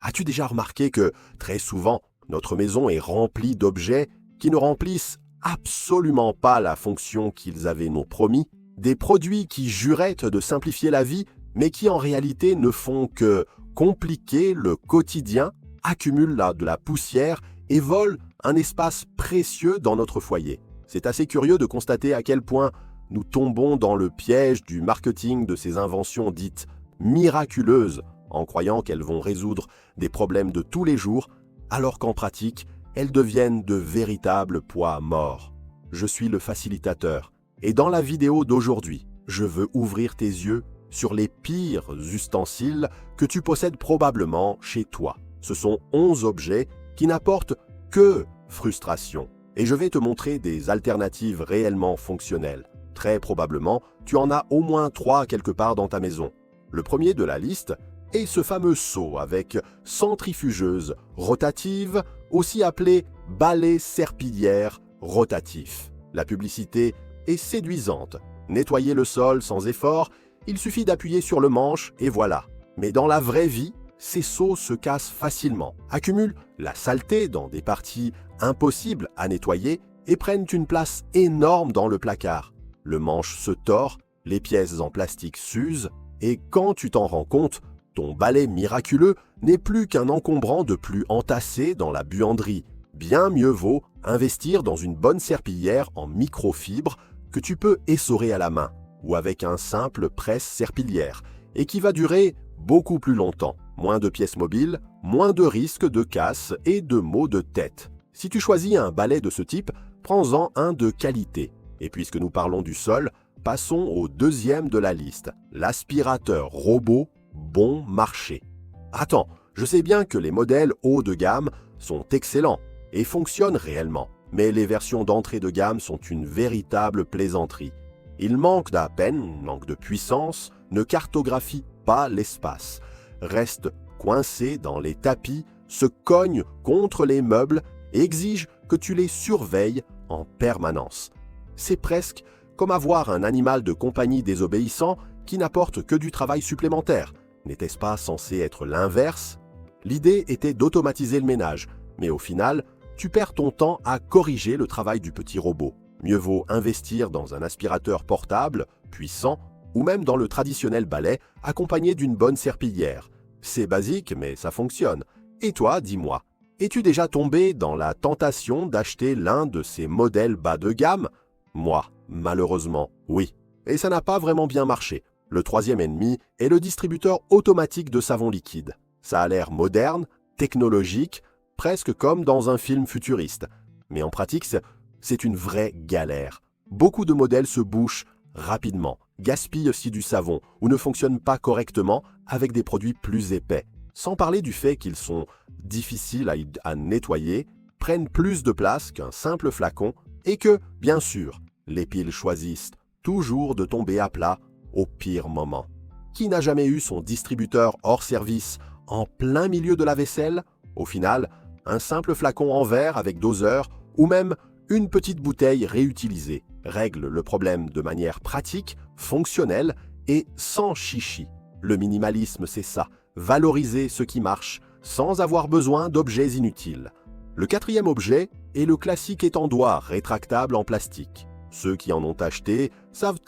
As-tu déjà remarqué que, très souvent, notre maison est remplie d'objets qui ne remplissent absolument pas la fonction qu'ils avaient nous promis, des produits qui juraient de simplifier la vie, mais qui en réalité ne font que compliquer le quotidien, accumulent de la poussière et volent un espace précieux dans notre foyer. C'est assez curieux de constater à quel point nous tombons dans le piège du marketing de ces inventions dites miraculeuses, en croyant qu'elles vont résoudre des problèmes de tous les jours, alors qu'en pratique, elles deviennent de véritables poids morts. Je suis le facilitateur, et dans la vidéo d'aujourd'hui, je veux ouvrir tes yeux sur les pires ustensiles que tu possèdes probablement chez toi. Ce sont 11 objets qui n'apportent que frustration, et je vais te montrer des alternatives réellement fonctionnelles. Très probablement, tu en as au moins 3 quelque part dans ta maison. Le premier de la liste est ce fameux seau avec centrifugeuse rotative, aussi appelé balai serpillière rotatif. La publicité est séduisante. Nettoyer le sol sans effort, il suffit d'appuyer sur le manche et voilà. Mais dans la vraie vie, ces seaux se cassent facilement, accumulent la saleté dans des parties impossibles à nettoyer et prennent une place énorme dans le placard. Le manche se tord, les pièces en plastique s'usent, et quand tu t'en rends compte, ton balai miraculeux n'est plus qu'un encombrant de plus entassé dans la buanderie. Bien mieux vaut investir dans une bonne serpillière en microfibre que tu peux essorer à la main, ou avec un simple presse serpillière, et qui va durer beaucoup plus longtemps. Moins de pièces mobiles, moins de risques de casse et de maux de tête. Si tu choisis un balai de ce type, prends-en un de qualité. Et puisque nous parlons du sol, passons au deuxième de la liste, l'aspirateur robot bon marché. Attends, je sais bien que les modèles haut de gamme sont excellents et fonctionnent réellement, mais les versions d'entrée de gamme sont une véritable plaisanterie. Ils manquent d'à peine, manquent de puissance, ne cartographient pas l'espace, restent coincés dans les tapis, se cognent contre les meubles et exigent que tu les surveilles en permanence. C'est presque comme avoir un animal de compagnie désobéissant qui n'apporte que du travail supplémentaire. N'était-ce pas censé être l'inverse? L'idée était d'automatiser le ménage, mais au final, tu perds ton temps à corriger le travail du petit robot. Mieux vaut investir dans un aspirateur portable, puissant, ou même dans le traditionnel balai, accompagné d'une bonne serpillière. C'est basique, mais ça fonctionne. Et toi, dis-moi, es-tu déjà tombé dans la tentation d'acheter l'un de ces modèles bas de gamme? Moi, malheureusement, oui. Et ça n'a pas vraiment bien marché. Le troisième ennemi est le distributeur automatique de savon liquide. Ça a l'air moderne, technologique, presque comme dans un film futuriste. Mais en pratique, c'est une vraie galère. Beaucoup de modèles se bouchent rapidement, gaspillent aussi du savon ou ne fonctionnent pas correctement avec des produits plus épais. Sans parler du fait qu'ils sont difficiles à nettoyer, prennent plus de place qu'un simple flacon et que, bien sûr, les piles choisissent toujours de tomber à plat au pire moment. Qui n'a jamais eu son distributeur hors service en plein milieu de la vaisselle? Au final, un simple flacon en verre avec doseur ou même une petite bouteille réutilisée règle le problème de manière pratique, fonctionnelle et sans chichi. Le minimalisme, c'est ça, valoriser ce qui marche sans avoir besoin d'objets inutiles. Le quatrième objet est le classique étendoir rétractable en plastique. Ceux qui en ont acheté savent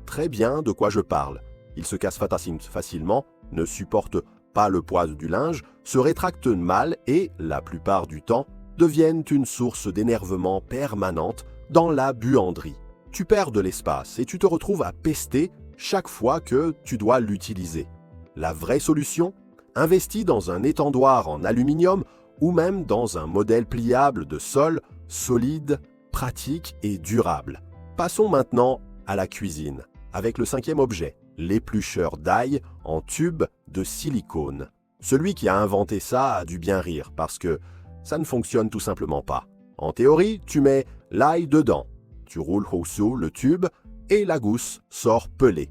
très bien de quoi je parle. Il se casse facilement, ne supporte pas le poids du linge, se rétractent mal et, la plupart du temps, deviennent une source d'énervement permanente dans la buanderie. Tu perds de l'espace et tu te retrouves à pester chaque fois que tu dois l'utiliser. La vraie solution? Investis dans un étendoir en aluminium ou même dans un modèle pliable de sol, solide, pratique et durable. Passons maintenant à la cuisine, avec le cinquième objet, l'éplucheur d'ail en tube de silicone. Celui qui a inventé ça a dû bien rire, parce que ça ne fonctionne tout simplement pas. En théorie, tu mets l'ail dedans, tu roules au-dessous le tube et la gousse sort pelée.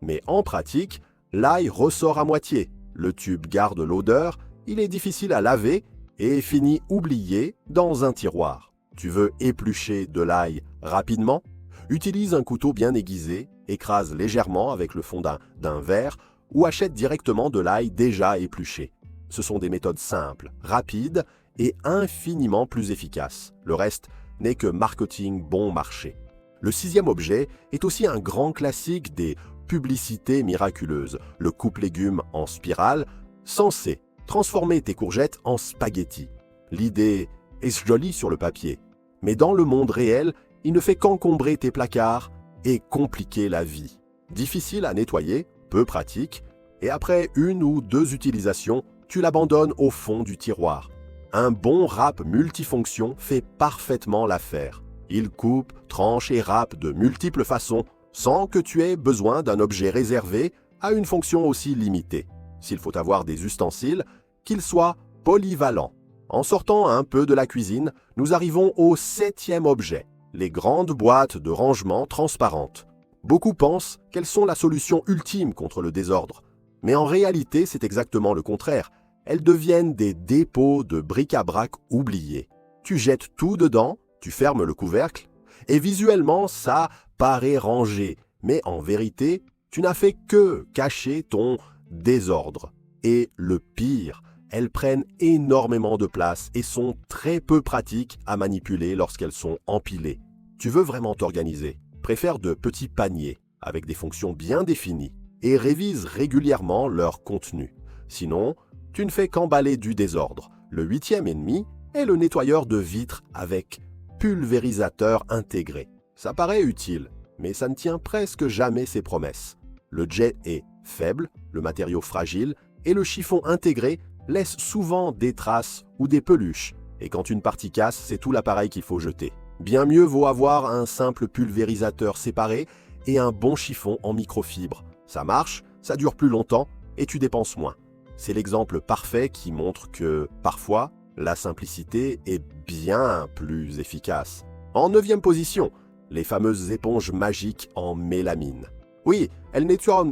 Mais en pratique, l'ail ressort à moitié, le tube garde l'odeur, il est difficile à laver et finit oublié dans un tiroir. Tu veux éplucher de l'ail rapidement? Utilise un couteau bien aiguisé, écrase légèrement avec le fond d'un verre ou achète directement de l'ail déjà épluché. Ce sont des méthodes simples, rapides et infiniment plus efficaces. Le reste n'est que marketing bon marché. Le sixième objet est aussi un grand classique des publicités miraculeuses, le coupe-légumes en spirale, censé transformer tes courgettes en spaghettis. L'idée est jolie sur le papier, mais dans le monde réel, il ne fait qu'encombrer tes placards et compliquer la vie. Difficile à nettoyer, peu pratique, et après une ou deux utilisations, tu l'abandonnes au fond du tiroir. Un bon râpe multifonction fait parfaitement l'affaire. Il coupe, tranche et râpe de multiples façons sans que tu aies besoin d'un objet réservé à une fonction aussi limitée. S'il faut avoir des ustensiles, qu'ils soient polyvalents. En sortant un peu de la cuisine, nous arrivons au septième objet, les grandes boîtes de rangement transparentes. Beaucoup pensent qu'elles sont la solution ultime contre le désordre. Mais en réalité, c'est exactement le contraire. Elles deviennent des dépôts de bric-à-brac oubliés. Tu jettes tout dedans, tu fermes le couvercle, et visuellement, ça paraît rangé. Mais en vérité, tu n'as fait que cacher ton désordre. Et le pire, elles prennent énormément de place et sont très peu pratiques à manipuler lorsqu'elles sont empilées. Tu veux vraiment t'organiser? Préfère de petits paniers avec des fonctions bien définies et révise régulièrement leur contenu. Sinon, tu ne fais qu'emballer du désordre. Le huitième ennemi est le nettoyeur de vitres avec pulvérisateur intégré. Ça paraît utile, mais ça ne tient presque jamais ses promesses. Le jet est faible, le matériau fragile et le chiffon intégré laisse souvent des traces ou des peluches. Et quand une partie casse, c'est tout l'appareil qu'il faut jeter. Bien mieux vaut avoir un simple pulvérisateur séparé et un bon chiffon en microfibre. Ça marche, ça dure plus longtemps et tu dépenses moins. C'est l'exemple parfait qui montre que, parfois, la simplicité est bien plus efficace. En 9e position, les fameuses éponges magiques en mélamine. Oui,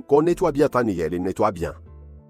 qu'on nettoie bien Tani, elles nettoient bien.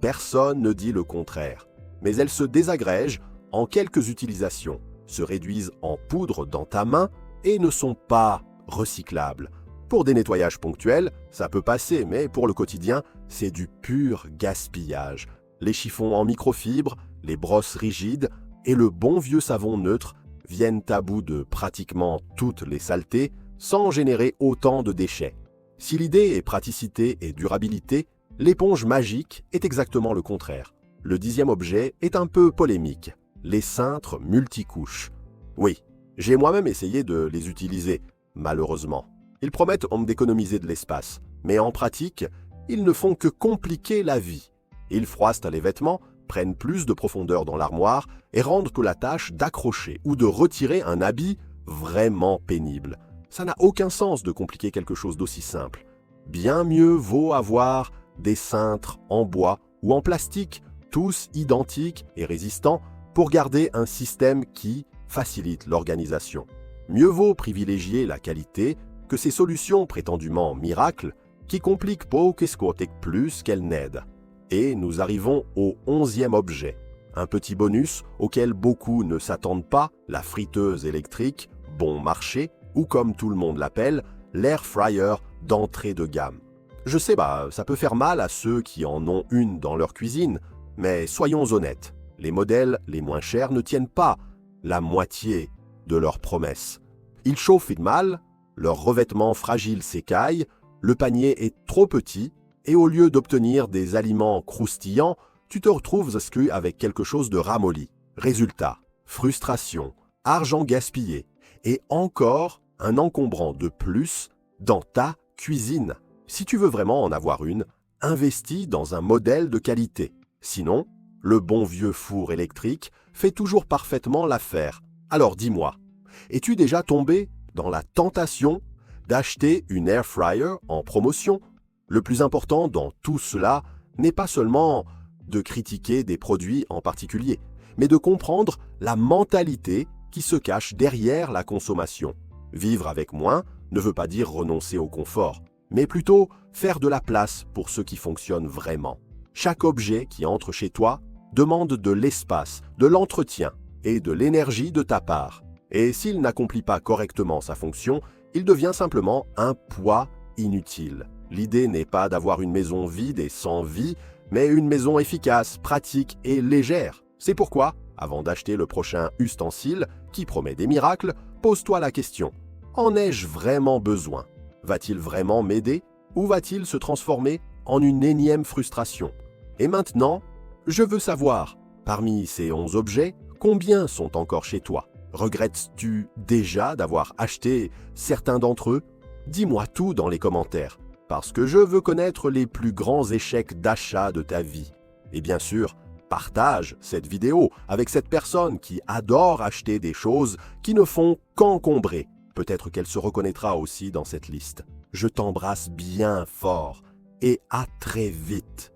Personne ne dit le contraire. Mais elles se désagrègent en quelques utilisations, se réduisent en poudre dans ta main et ne sont pas recyclables. Pour des nettoyages ponctuels, ça peut passer, mais pour le quotidien, c'est du pur gaspillage. Les chiffons en microfibre, les brosses rigides et le bon vieux savon neutre viennent à bout de pratiquement toutes les saletés sans générer autant de déchets. Si l'idée est praticité et durabilité, l'éponge magique est exactement le contraire. Le 10e objet est un peu polémique, les cintres multicouches. Oui, j'ai moi-même essayé de les utiliser, malheureusement. Ils promettent d'économiser de l'espace, mais en pratique, ils ne font que compliquer la vie. Ils froissent les vêtements, prennent plus de profondeur dans l'armoire et rendent que la tâche d'accrocher ou de retirer un habit vraiment pénible. Ça n'a aucun sens de compliquer quelque chose d'aussi simple. Bien mieux vaut avoir des cintres en bois ou en plastique, tous identiques et résistants, pour garder un système qui facilite l'organisation. Mieux vaut privilégier la qualité que ces solutions prétendument miracles qui compliquent plus qu'elles n'aident. Et nous arrivons au 11e objet, un petit bonus auquel beaucoup ne s'attendent pas, la friteuse électrique, bon marché, ou comme tout le monde l'appelle, l'air fryer d'entrée de gamme. Je sais, ça peut faire mal à ceux qui en ont une dans leur cuisine, mais soyons honnêtes, les modèles les moins chers ne tiennent pas la moitié de leurs promesses. Ils chauffent mal, leur revêtement fragile s'écaille, le panier est trop petit, et au lieu d'obtenir des aliments croustillants, tu te retrouves avec quelque chose de ramolli. Résultat, frustration, argent gaspillé, et encore un encombrant de plus dans ta cuisine. Si tu veux vraiment en avoir une, investis dans un modèle de qualité. Sinon, le bon vieux four électrique fait toujours parfaitement l'affaire. Alors dis-moi, es-tu déjà tombé dans la tentation d'acheter une air fryer en promotion? Le plus important dans tout cela n'est pas seulement de critiquer des produits en particulier, mais de comprendre la mentalité qui se cache derrière la consommation. Vivre avec moins ne veut pas dire renoncer au confort, mais plutôt faire de la place pour ce qui fonctionne vraiment. Chaque objet qui entre chez toi demande de l'espace, de l'entretien et de l'énergie de ta part. Et s'il n'accomplit pas correctement sa fonction, il devient simplement un poids inutile. L'idée n'est pas d'avoir une maison vide et sans vie, mais une maison efficace, pratique et légère. C'est pourquoi, avant d'acheter le prochain ustensile qui promet des miracles, pose-toi la question: en ai-je vraiment besoin? Va-t-il vraiment m'aider ou va-t-il se transformer en une énième frustration? Et maintenant, je veux savoir, parmi ces 11 objets, combien sont encore chez toi? Regrettes-tu déjà d'avoir acheté certains d'entre eux? Dis-moi tout dans les commentaires, parce que je veux connaître les plus grands échecs d'achat de ta vie. Et bien sûr, partage cette vidéo avec cette personne qui adore acheter des choses qui ne font qu'encombrer. Peut-être qu'elle se reconnaîtra aussi dans cette liste. Je t'embrasse bien fort et à très vite.